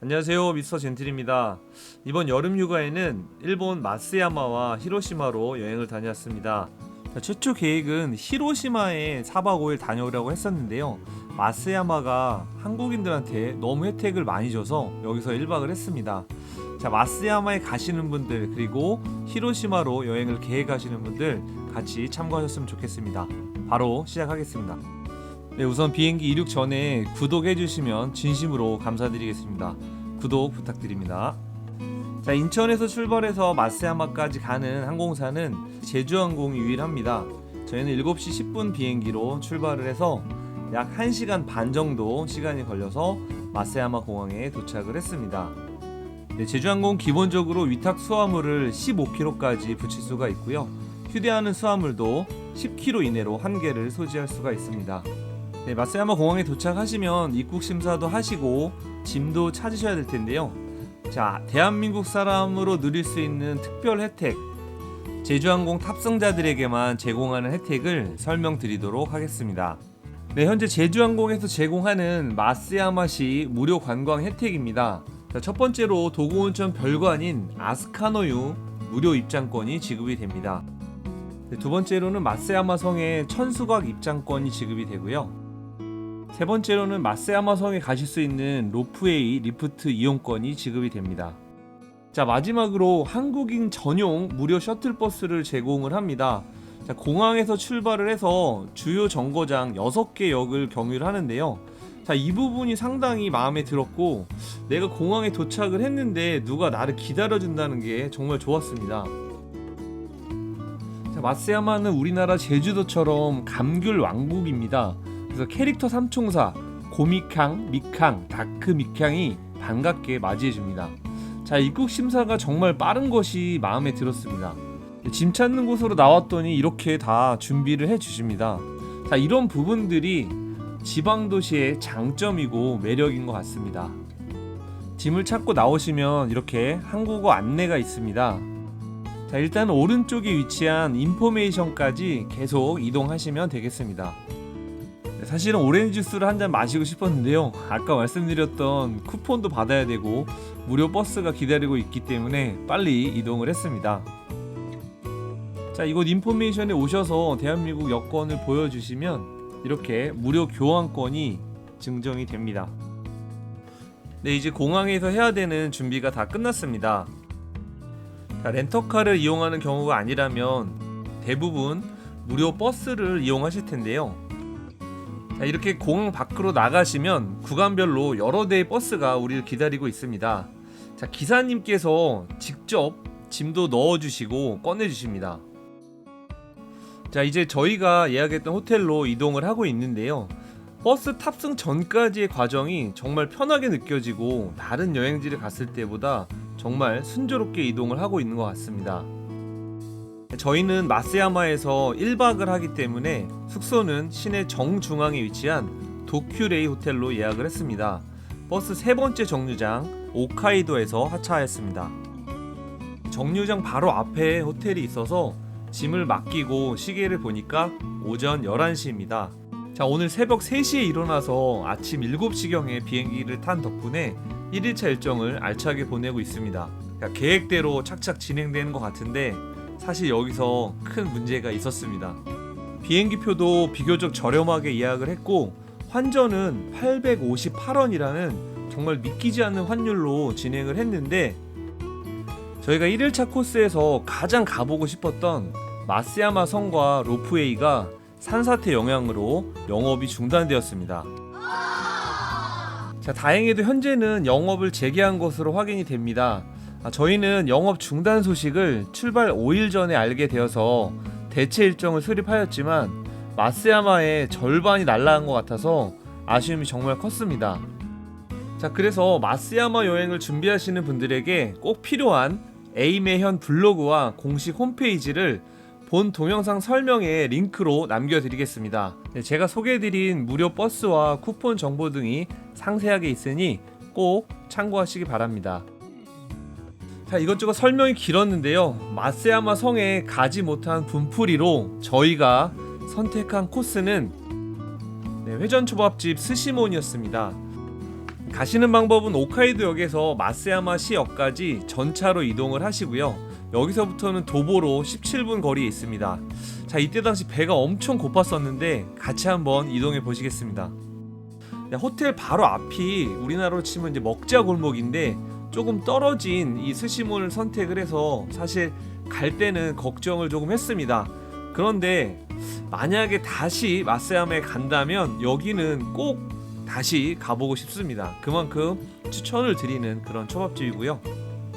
안녕하세요, 미스터 젠틀입니다. 이번 여름 휴가에는 일본 마쓰야마와 히로시마로 여행을 다녔습니다. 최초 계획은 히로시마에 4박 5일 다녀오려고 했었는데요, 마쓰야마가 한국인들한테 너무 혜택을 많이 줘서 여기서 1박을 했습니다. 자, 마쓰야마에 가시는 분들 그리고 히로시마로 여행을 계획하시는 분들 같이 참고하셨으면 좋겠습니다. 바로 시작하겠습니다. 네, 우선 비행기 이륙 전에 구독해주시면 진심으로 감사드리겠습니다. 구독 부탁드립니다. 자, 인천에서 출발해서 마쓰야마까지 가는 항공사는 제주항공이 유일합니다. 저희는 7시 10분 비행기로 출발을 해서 약 1시간 반 정도 시간이 걸려서 마쓰야마 공항에 도착을 했습니다. 네, 제주항공 기본적으로 위탁 수화물을 15kg까지 붙일 수가 있고요, 휴대하는 수화물도 10kg 이내로 한 개를 소지할 수가 있습니다. 네, 마쓰야마 공항에 도착하시면 입국 심사도 하시고 짐도 찾으셔야 될 텐데요. 자, 대한민국 사람으로 누릴 수 있는 특별 혜택, 제주항공 탑승자들에게만 제공하는 혜택을 설명드리도록 하겠습니다. 네, 현재 제주항공에서 제공하는 마쓰야마시 무료 관광 혜택입니다. 자, 첫 번째로 도고온천 별관인 아스카노유 무료 입장권이 지급이 됩니다. 네, 두 번째로는 마쓰야마 성의 천수각 입장권이 지급이 되고요, 세 번째로는 마쓰야마 성에 가실 수 있는 로프웨이 리프트 이용권이 지급이 됩니다. 자, 마지막으로 한국인 전용 무료 셔틀버스를 제공을 합니다. 자, 공항에서 출발을 해서 주요 정거장 6개 역을 경유를 하는데요. 자, 이 부분이 상당히 마음에 들었고, 내가 공항에 도착을 했는데 누가 나를 기다려준다는 게 정말 좋았습니다. 자, 마쓰야마는 우리나라 제주도처럼 감귤 왕국입니다. 그래서 캐릭터 삼총사 고미캉, 미캉, 다크 미캉이 반갑게 맞이해줍니다. 자, 입국 심사가 정말 빠른 것이 마음에 들었습니다. 짐 찾는 곳으로 나왔더니 이렇게 다 준비를 해주십니다. 자, 이런 부분들이 지방도시의 장점이고 매력인 것 같습니다. 짐을 찾고 나오시면 이렇게 한국어 안내가 있습니다. 자, 일단 오른쪽에 위치한 인포메이션까지 계속 이동하시면 되겠습니다. 사실은 오렌지 주스를 한 잔 마시고 싶었는데요, 아까 말씀드렸던 쿠폰도 받아야 되고 무료 버스가 기다리고 있기 때문에 빨리 이동을 했습니다. 자, 이곳 인포메이션에 오셔서 대한민국 여권을 보여주시면 이렇게 무료 교환권이 증정이 됩니다. 네, 이제 공항에서 해야 되는 준비가 다 끝났습니다. 자, 렌터카를 이용하는 경우가 아니라면 대부분 무료 버스를 이용하실 텐데요. 자, 이렇게 공항 밖으로 나가시면 구간별로 여러 대의 버스가 우리를 기다리고 있습니다. 자, 기사님께서 직접 짐도 넣어주시고 꺼내주십니다. 자, 이제 저희가 예약했던 호텔로 이동을 하고 있는데요, 버스 탑승 전까지의 과정이 정말 편하게 느껴지고 다른 여행지를 갔을 때보다 정말 순조롭게 이동을 하고 있는 것 같습니다. 저희는 마쓰야마에서 1박을 하기 때문에 숙소는 시내 정중앙에 위치한 도큐레이 호텔로 예약을 했습니다. 버스 세 번째 정류장 오카이도에서 하차하였습니다. 정류장 바로 앞에 호텔이 있어서 짐을 맡기고 시계를 보니까 오전 11시입니다. 자, 오늘 새벽 3시에 일어나서 아침 7시경에 비행기를 탄 덕분에 1일차 일정을 알차게 보내고 있습니다. 그러니까 계획대로 착착 진행되는 것 같은데 사실 여기서 큰 문제가 있었습니다. 비행기표도 비교적 저렴하게 예약을 했고 환전은 858원이라는 정말 믿기지 않는 환율로 진행을 했는데, 저희가 1일차 코스에서 가장 가보고 싶었던 마쓰야마 성과 로프웨이가 산사태 영향으로 영업이 중단되었습니다. 자, 다행히도 현재는 영업을 재개한 것으로 확인이 됩니다. 저희는 영업 중단 소식을 출발 5일 전에 알게 되어서 대체 일정을 수립하였지만 마쓰야마의 절반이 날아간 것 같아서 아쉬움이 정말 컸습니다. 자, 그래서 마쓰야마 여행을 준비하시는 분들에게 꼭 필요한 에이메현 블로그와 공식 홈페이지를 본 동영상 설명에 링크로 남겨드리겠습니다. 제가 소개해드린 무료 버스와 쿠폰 정보 등이 상세하게 있으니 꼭 참고하시기 바랍니다. 자, 이것저것 설명이 길었는데요, 마쓰야마 성에 가지 못한 분풀이로 저희가 선택한 코스는 네, 회전초밥집 스시몬이었습니다. 가시는 방법은 홋카이도역에서 마쓰야마시역까지 전차로 이동을 하시고요. 여기서부터는 도보로 17분 거리에 있습니다. 자, 이때 당시 배가 엄청 고팠었는데 같이 한번 이동해 보시겠습니다. 네, 호텔 바로 앞이 우리나라로 치면 이제 먹자 골목인데 조금 떨어진 이 스시몬을 선택을 해서 사실 갈 때는 걱정을 조금 했습니다. 그런데 만약에 다시 마쓰야마에 간다면 여기는 꼭 다시 가보고 싶습니다. 그만큼 추천을 드리는 그런 초밥집이고요.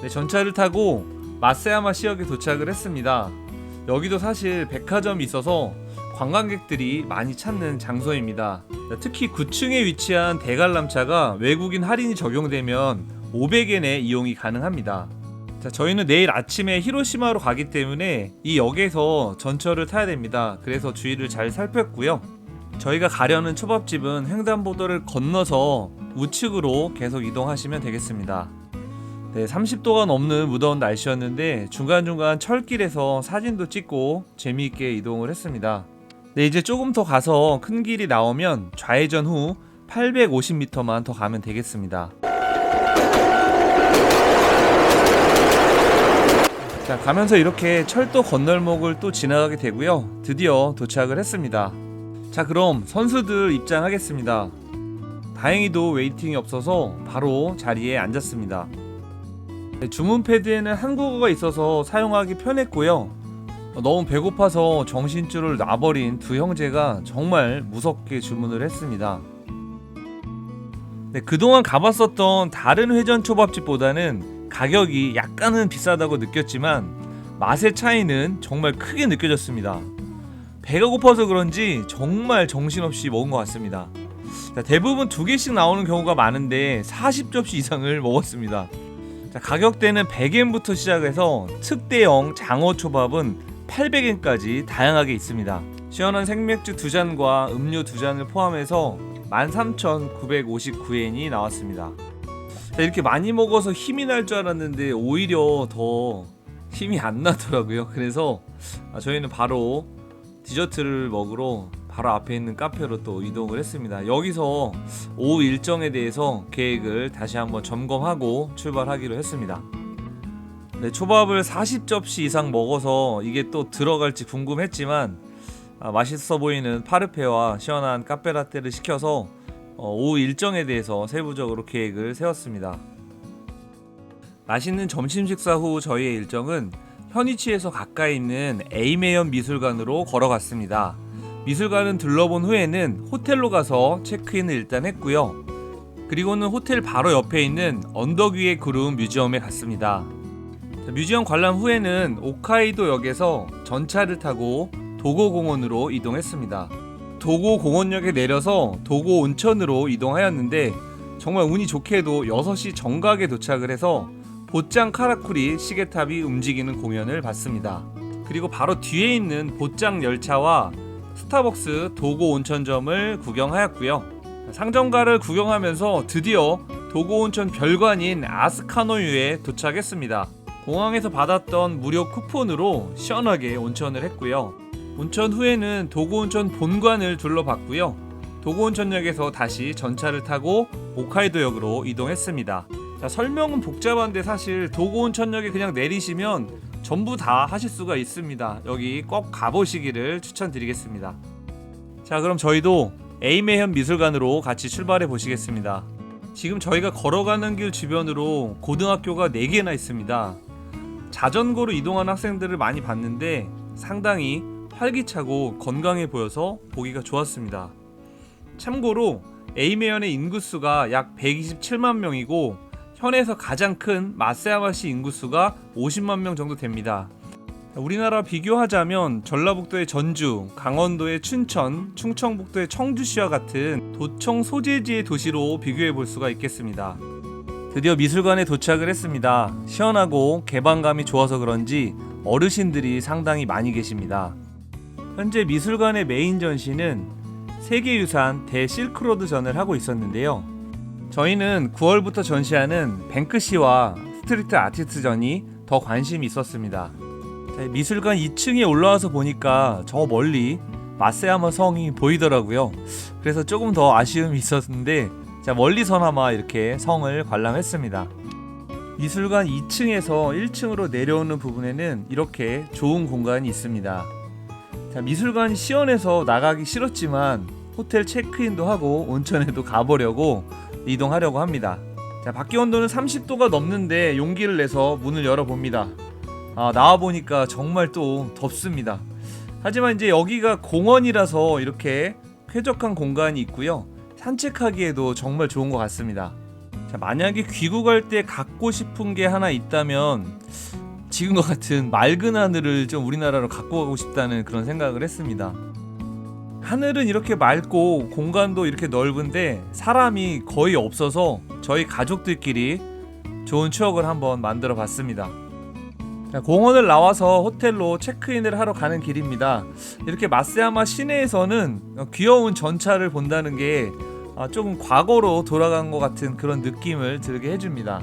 네, 전차를 타고 마쓰야마 시역에 도착을 했습니다. 여기도 사실 백화점이 있어서 관광객들이 많이 찾는 장소입니다. 특히 9층에 위치한 대관람차가 외국인 할인이 적용되면 500엔의 이용이 가능합니다. 자, 저희는 내일 아침에 히로시마로 가기 때문에 이 역에서 전철을 타야 됩니다. 그래서 주의를 잘 살폈고요. 저희가 가려는 초밥집은 횡단보도를 건너서 우측으로 계속 이동하시면 되겠습니다. 네, 30도가 넘는 무더운 날씨였는데 중간중간 철길에서 사진도 찍고 재미있게 이동을 했습니다. 네, 이제 조금 더 가서 큰 길이 나오면 좌회전 후 850m만 더 가면 되겠습니다. 자, 가면서 이렇게 철도 건널목을 또 지나가게 되고요. 드디어 도착을 했습니다. 자, 그럼 선수들 입장하겠습니다. 다행히도 웨이팅이 없어서 바로 자리에 앉았습니다. 네, 주문 패드에는 한국어가 있어서 사용하기 편했고요. 너무 배고파서 정신줄을 놔버린 두 형제가 정말 무섭게 주문을 했습니다. 네, 그동안 가봤었던 다른 회전 초밥집보다는 가격이 약간은 비싸다고 느꼈지만 맛의 차이는 정말 크게 느껴졌습니다. 배가 고파서 그런지 정말 정신없이 먹은 것 같습니다. 자, 대부분 2개씩 나오는 경우가 많은데 40접시 이상을 먹었습니다. 자, 가격대는 100엔부터 시작해서 특대형 장어초밥은 800엔까지 다양하게 있습니다. 시원한 생맥주 2잔과 음료 2잔을 포함해서 13,959엔이 나왔습니다. 자, 이렇게 많이 먹어서 힘이 날 줄 알았는데 오히려 더 힘이 안 나더라고요. 그래서 저희는 바로 디저트를 먹으러 바로 앞에 있는 카페로 또 이동을 했습니다. 여기서 오후 일정에 대해서 계획을 다시 한번 점검하고 출발하기로 했습니다. 네, 초밥을 40접시 이상 먹어서 이게 또 들어갈지 궁금했지만 맛있어 보이는 파르페와 시원한 카페라떼를 시켜서 오후 일정에 대해서 세부적으로 계획을 세웠습니다. 맛있는 점심 식사 후 저희의 일정은 현이치에서 가까이 있는 에이메현 미술관으로 걸어갔습니다. 미술관은 둘러본 후에는 호텔로 가서 체크인을 일단 했고요. 그리고는 호텔 바로 옆에 있는 언덕 위의 구름 뮤지엄에 갔습니다. 뮤지엄 관람 후에는 홋카이도역에서 전차를 타고 도고공원으로 이동했습니다. 도고공원역에 내려서 도고 온천으로 이동하였는데 정말 운이 좋게도 6시 정각에 도착을 해서 보짱 카라쿠리 시계탑이 움직이는 공연을 봤습니다. 그리고 바로 뒤에 있는 보짱 열차와 스타벅스 도고 온천점을 구경하였고요. 상점가를 구경하면서 드디어 도고 온천 별관인 아스카노유에 도착했습니다. 공항에서 받았던 무료 쿠폰으로 시원하게 온천을 했고요. 온천 후에는 도고 온천 본관을 둘러봤고요. 도고 온천역에서 다시 전차를 타고 홋카이도역으로 이동했습니다. 자, 설명은 복잡한데 사실 도고 온천역에 그냥 내리시면 전부 다 하실 수가 있습니다. 여기 꼭 가보시기를 추천드리겠습니다. 자, 그럼 저희도 에이메현 미술관으로 같이 출발해 보시겠습니다. 지금 저희가 걸어가는 길 주변으로 고등학교가 4개나 있습니다. 자전거로 이동하는 학생들을 많이 봤는데 상당히 활기차고 건강해 보여서 보기가 좋았습니다. 참고로 에이메현의 인구수가 약 127만 명이고 현에서 가장 큰 마쓰야마시 인구수가 50만 명 정도 됩니다. 우리나라 비교하자면 전라북도의 전주, 강원도의 춘천, 충청북도의 청주시와 같은 도청 소재지의 도시로 비교해 볼 수가 있겠습니다. 드디어 미술관에 도착을 했습니다. 시원하고 개방감이 좋아서 그런지 어르신들이 상당히 많이 계십니다. 현재 미술관의 메인 전시는 세계유산 대실크로드전을 하고 있었는데요. 저희는 9월부터 전시하는 뱅크시와 스트리트 아티스트전이 더 관심이 있었습니다. 자, 미술관 2층에 올라와서 보니까 저 멀리 마세야마 성이 보이더라고요. 그래서 조금 더 아쉬움이 있었는데 자, 멀리서나마 이렇게 성을 관람했습니다. 미술관 2층에서 1층으로 내려오는 부분에는 이렇게 좋은 공간이 있습니다. 자, 미술관이 시원해서 나가기 싫었지만 호텔 체크인도 하고 온천에도 가보려고 이동하려고 합니다. 자, 밖의 온도는 30도가 넘는데 용기를 내서 문을 열어봅니다. 나와보니까 정말 또 덥습니다. 하지만 이제 여기가 공원이라서 이렇게 쾌적한 공간이 있고요. 산책하기에도 정말 좋은 것 같습니다. 자, 만약에 귀국할 때 갖고 싶은 게 하나 있다면 지금과 같은 맑은 하늘을 좀 우리나라로 갖고 가고 싶다는 그런 생각을 했습니다. 하늘은 이렇게 맑고 공간도 이렇게 넓은데 사람이 거의 없어서 저희 가족들끼리 좋은 추억을 한번 만들어 봤습니다. 자, 공원을 나와서 호텔로 체크인을 하러 가는 길입니다. 이렇게 마세야마 시내에서는 귀여운 전차를 본다는 게 조금 과거로 돌아간 것 같은 그런 느낌을 들게 해줍니다.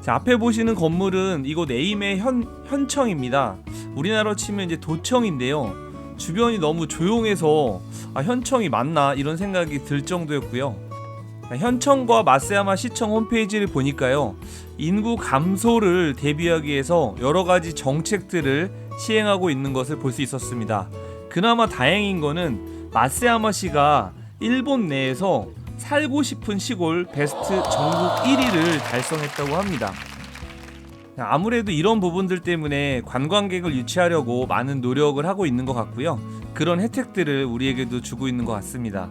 자, 앞에 보시는 건물은 이곳 에이메 현청입니다. 우리나라로 치면 이제 도청인데요. 주변이 너무 조용해서 현청이 맞나 이런 생각이 들 정도였고요. 현청과 마세야마 시청 홈페이지를 보니까요, 인구 감소를 대비하기 위해서 여러 가지 정책들을 시행하고 있는 것을 볼 수 있었습니다. 그나마 다행인 거는 마세야마시가 일본 내에서 살고 싶은 시골 베스트 전국 1위를 달성했다고 합니다. 아무래도 이런 부분들 때문에 관광객을 유치하려고 많은 노력을 하고 있는 것 같고요. 그런 혜택들을 우리에게도 주고 있는 것 같습니다.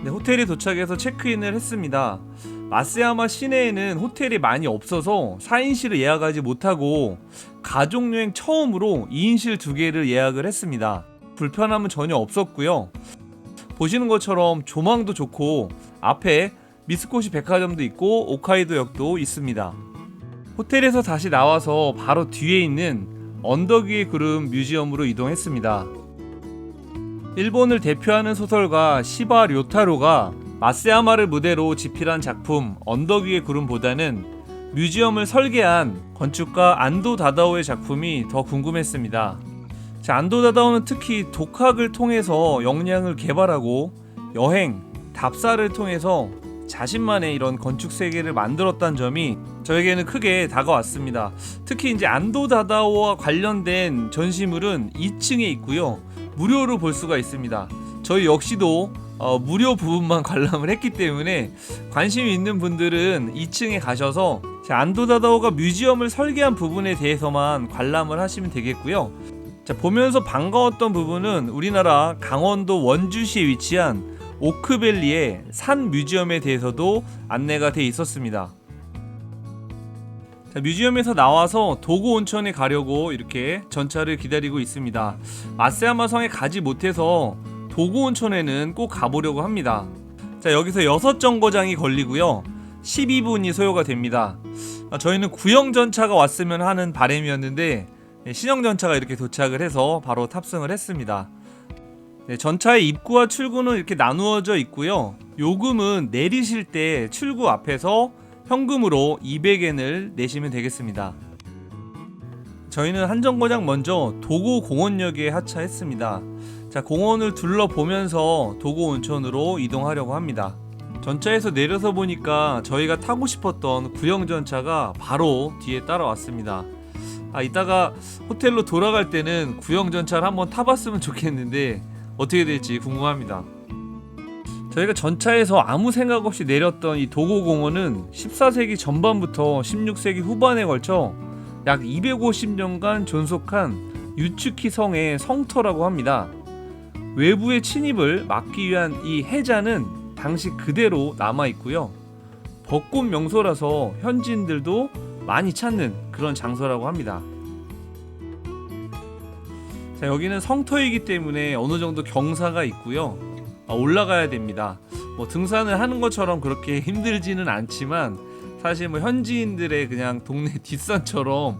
네, 호텔에 도착해서 체크인을 했습니다. 마세야마 시내에는 호텔이 많이 없어서 4인실을 예약하지 못하고 가족여행 처음으로 2인실 2개를 예약을 했습니다. 불편함은 전혀 없었고요. 보시는 것처럼 조망도 좋고 앞에 미쓰코시 백화점도 있고 오카이도역도 있습니다. 호텔에서 다시 나와서 바로 뒤에 있는 언덕 위의 구름 뮤지엄으로 이동했습니다. 일본을 대표하는 소설가 시바 료타로가 마세야마를 무대로 집필한 작품 언덕 위의 구름보다는 뮤지엄을 설계한 건축가 안도 다다오의 작품이 더 궁금했습니다. 자, 안도 다다오는 특히 독학을 통해서 역량을 개발하고 여행, 답사를 통해서 자신만의 이런 건축 세계를 만들었다는 점이 저에게는 크게 다가왔습니다. 특히 이제 안도 다다오와 관련된 전시물은 2층에 있고요. 무료로 볼 수가 있습니다. 저희 역시도 무료 부분만 관람을 했기 때문에 관심이 있는 분들은 2층에 가셔서 안도 다다오가 뮤지엄을 설계한 부분에 대해서만 관람을 하시면 되겠고요. 자, 보면서 반가웠던 부분은 우리나라 강원도 원주시에 위치한 오크밸리의 산 뮤지엄에 대해서도 안내가 돼 있었습니다. 자, 뮤지엄에서 나와서 도고 온천에 가려고 이렇게 전차를 기다리고 있습니다. 마세야마 성에 가지 못해서 도고 온천에는 꼭 가보려고 합니다. 자, 여기서 6정거장이 걸리고요. 12분이 소요가 됩니다. 저희는 구형 전차가 왔으면 하는 바람이었는데 신형 전차가 이렇게 도착을 해서 바로 탑승을 했습니다. 네, 전차의 입구와 출구는 이렇게 나누어져 있고요. 요금은 내리실 때 출구 앞에서 현금으로 200엔을 내시면 되겠습니다. 저희는 한 정거장 먼저 도고 공원역에 하차했습니다. 자, 공원을 둘러보면서 도고 온천으로 이동하려고 합니다. 전차에서 내려서 보니까 저희가 타고 싶었던 구형 전차가 바로 뒤에 따라왔습니다. 이따가 호텔로 돌아갈 때는 구형 전차를 한번 타봤으면 좋겠는데 어떻게 될지 궁금합니다. 저희가 전차에서 아무 생각 없이 내렸던 이 도고공원은 14세기 전반부터 16세기 후반에 걸쳐 약 250년간 존속한 유츠키 성의 성터라고 합니다. 외부의 침입을 막기 위한 이 해자는 당시 그대로 남아있고요. 벚꽃 명소라서 현지인들도 많이 찾는 그런 장소라고 합니다. 자, 여기는 성터이기 때문에 어느 정도 경사가 있고요. 올라가야 됩니다. 등산을 하는 것처럼 그렇게 힘들지는 않지만 사실 현지인들의 그냥 동네 뒷산처럼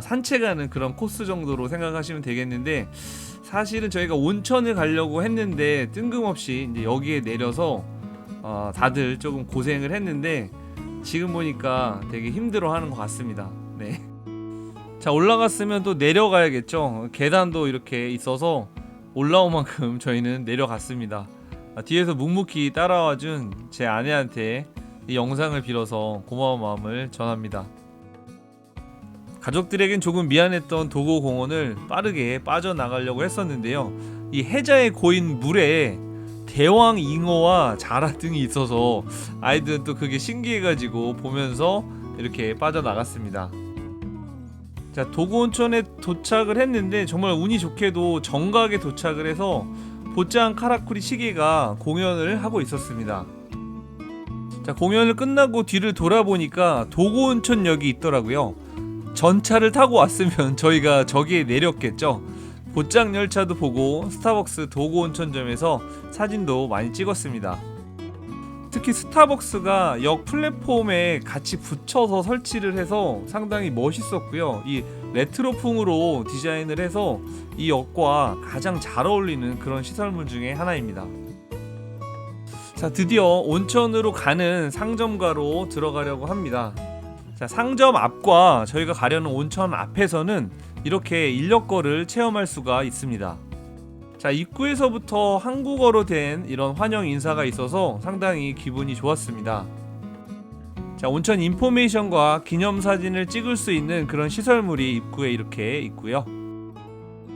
산책하는 그런 코스 정도로 생각하시면 되겠는데, 사실은 저희가 온천을 가려고 했는데 뜬금없이 이제 여기에 내려서 다들 조금 고생을 했는데 지금 보니까 되게 힘들어하는 것 같습니다. 네. 자, 올라갔으면 또 내려가야겠죠. 계단도 이렇게 있어서 올라온 만큼 저희는 내려갔습니다. 뒤에서 묵묵히 따라와준 제 아내한테 이 영상을 빌어서 고마운 마음을 전합니다. 가족들에겐 조금 미안했던 도고공원을 빠르게 빠져나가려고 했었는데요. 이 해자에 고인 물에 대왕 잉어와 자라 등이 있어서 아이들은 또 그게 신기해가지고 보면서 이렇게 빠져나갔습니다. 자, 도구온천에 도착을 했는데 정말 운이 좋게도 정각에 도착을 해서 보짱 카라쿠리 시계가 공연을 하고 있었습니다. 자, 공연을 끝나고 뒤를 돌아보니까 도구온천역이 있더라고요. 전차를 타고 왔으면 저희가 저기에 내렸겠죠. 보짱 열차도 보고 스타벅스 도구온천점에서 사진도 많이 찍었습니다. 특히 스타벅스가 역 플랫폼에 같이 붙여서 설치를 해서 상당히 멋있었고요. 이 레트로풍으로 디자인을 해서 이 역과 가장 잘 어울리는 그런 시설물 중에 하나입니다. 자, 드디어 온천으로 가는 상점가로 들어가려고 합니다. 자, 상점 앞과 저희가 가려는 온천 앞에서는 이렇게 인력거를 체험할 수가 있습니다. 자, 입구에서부터 한국어로 된 이런 환영 인사가 있어서 상당히 기분이 좋았습니다. 자, 온천 인포메이션과 기념사진을 찍을 수 있는 그런 시설물이 입구에 이렇게 있고요.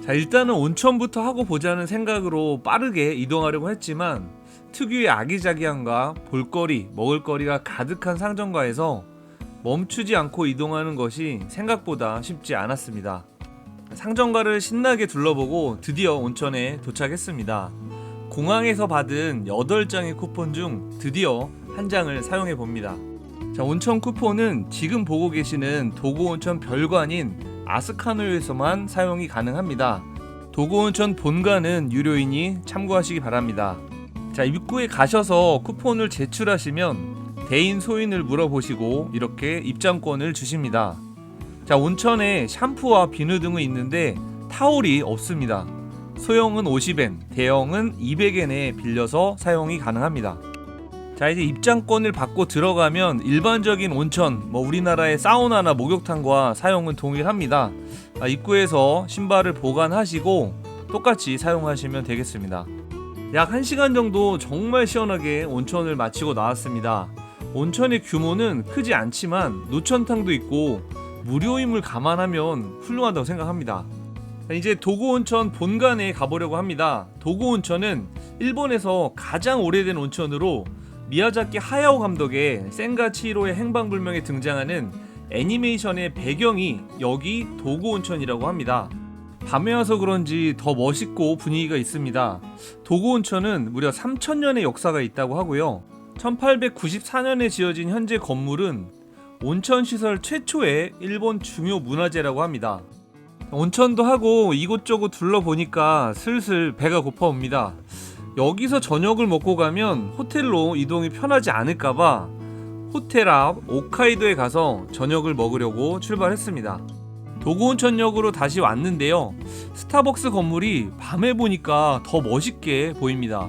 자, 일단은 온천부터 하고 보자는 생각으로 빠르게 이동하려고 했지만 특유의 아기자기함과 볼거리, 먹을거리가 가득한 상점가에서 멈추지 않고 이동하는 것이 생각보다 쉽지 않았습니다. 상점가를 신나게 둘러보고 드디어 온천에 도착했습니다. 공항에서 받은 8장의 쿠폰 중 드디어 한 장을 사용해 봅니다. 자, 온천 쿠폰은 지금 보고 계시는 도구온천 별관인 아스카노에서만 사용이 가능합니다. 도구온천 본관은 유료이니 참고하시기 바랍니다. 자, 입구에 가셔서 쿠폰을 제출하시면 대인 소인을 물어보시고 이렇게 입장권을 주십니다. 자, 온천에 샴푸와 비누 등은 있는데 타올이 없습니다. 소형은 50엔, 대형은 200엔에 빌려서 사용이 가능합니다. 자, 이제 입장권을 받고 들어가면 일반적인 온천, 우리나라의 사우나나 목욕탕과 사용은 동일합니다. 입구에서 신발을 보관하시고 똑같이 사용하시면 되겠습니다. 약 1시간 정도 정말 시원하게 온천을 마치고 나왔습니다. 온천의 규모는 크지 않지만 노천탕도 있고 무료임을 감안하면 훌륭하다고 생각합니다. 이제 도구온천 본관에 가보려고 합니다. 도구온천은 일본에서 가장 오래된 온천으로 미야자키 하야오 감독의 센가 치히로의 행방불명에 등장하는 애니메이션의 배경이 여기 도구온천이라고 합니다. 밤에 와서 그런지 더 멋있고 분위기가 있습니다. 도구온천은 무려 3000년의 역사가 있다고 하고요. 1894년에 지어진 현재 건물은 온천시설 최초의 일본 중요 문화재라고 합니다. 온천도 하고 이곳저곳 둘러보니까 슬슬 배가 고파옵니다. 여기서 저녁을 먹고 가면 호텔로 이동이 편하지 않을까봐 호텔 앞 홋카이도에 가서 저녁을 먹으려고 출발했습니다. 도구온천역으로 다시 왔는데요. 스타벅스 건물이 밤에 보니까 더 멋있게 보입니다.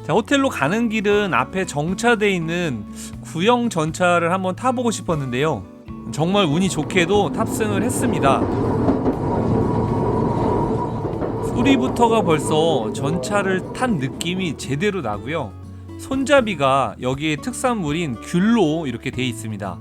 자, 호텔로 가는 길은 앞에 정차되어 있는 구형 전차를 한번 타보고 싶었는데요. 정말 운이 좋게도 탑승을 했습니다. 소리부터가 벌써 전차를 탄 느낌이 제대로 나고요. 손잡이가 여기에 특산물인 귤로 이렇게 되어 있습니다.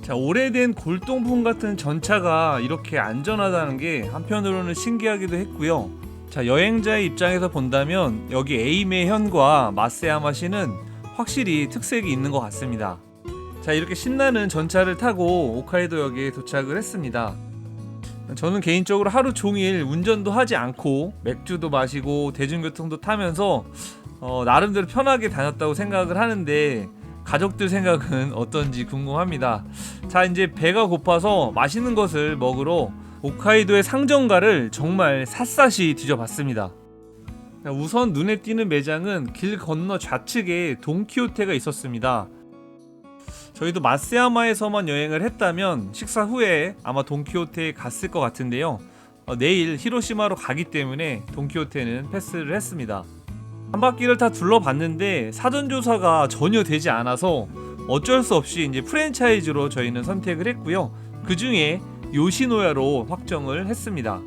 자, 오래된 골동품 같은 전차가 이렇게 안전하다는 게 한편으로는 신기하기도 했고요. 자, 여행자의 입장에서 본다면 여기 에이메현과 마세야마시는 확실히 특색이 있는 것 같습니다. 자, 이렇게 신나는 전차를 타고 홋카이도역에 도착을 했습니다. 저는 개인적으로 하루 종일 운전도 하지 않고 맥주도 마시고 대중교통도 타면서 나름대로 편하게 다녔다고 생각을 하는데 가족들 생각은 어떤지 궁금합니다. 자, 이제 배가 고파서 맛있는 것을 먹으러 홋카이도의 상점가를 정말 샅샅이 뒤져봤습니다. 우선 눈에 띄는 매장은 길 건너 좌측에 돈키호테가 있었습니다. 저희도 마쓰야마에서만 여행을 했다면 식사 후에 아마 돈키호테에 갔을 것 같은데요. 내일 히로시마로 가기 때문에 돈키호테는 패스를 했습니다. 한 바퀴를 다 둘러봤는데 사전조사가 전혀 되지 않아서 어쩔 수 없이 이제 프랜차이즈로 저희는 선택을 했고요. 그 중에 요시노야로 확정을 했습니다.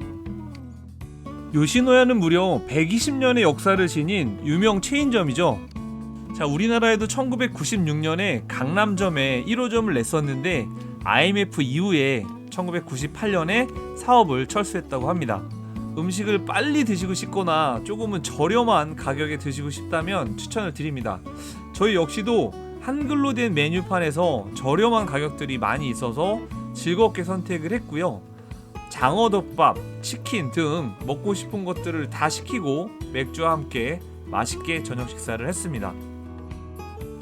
요시노야는 무려 120년의 역사를 지닌 유명 체인점이죠. 자, 우리나라에도 1996년에 강남점에 1호점을 냈었는데 IMF 이후에 1998년에 사업을 철수했다고 합니다. 음식을 빨리 드시고 싶거나 조금은 저렴한 가격에 드시고 싶다면 추천을 드립니다. 저희 역시도 한글로 된 메뉴판에서 저렴한 가격들이 많이 있어서 즐겁게 선택을 했고요. 장어덮밥, 치킨 등 먹고 싶은 것들을 다 시키고 맥주와 함께 맛있게 저녁 식사를 했습니다.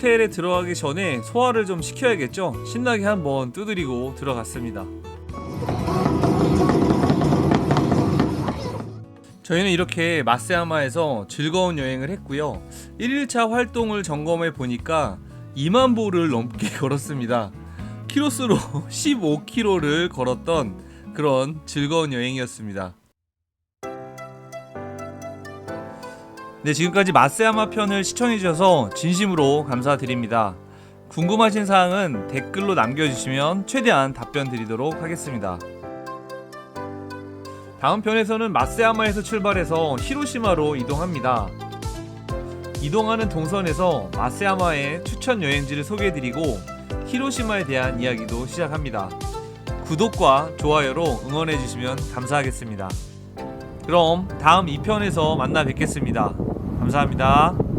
호텔에 들어가기 전에 소화를 좀 시켜야겠죠? 신나게 한번 두드리고 들어갔습니다. 저희는 이렇게 마쓰야마에서 즐거운 여행을 했고요. 1일차 활동을 점검해 보니까 2만 보를 넘게 걸었습니다. 키로수로 15km를 걸었던 그런 즐거운 여행이었습니다. 네, 지금까지 마쓰야마 편을 시청해주셔서 진심으로 감사드립니다. 궁금하신 사항은 댓글로 남겨주시면 최대한 답변 드리도록 하겠습니다. 다음 편에서는 마쓰야마에서 출발해서 히로시마로 이동합니다. 이동하는 동선에서 마쓰야마의 추천 여행지를 소개해드리고 히로시마에 대한 이야기도 시작합니다. 구독과 좋아요로 응원해주시면 감사하겠습니다. 그럼 다음 2편에서 만나 뵙겠습니다. 감사합니다.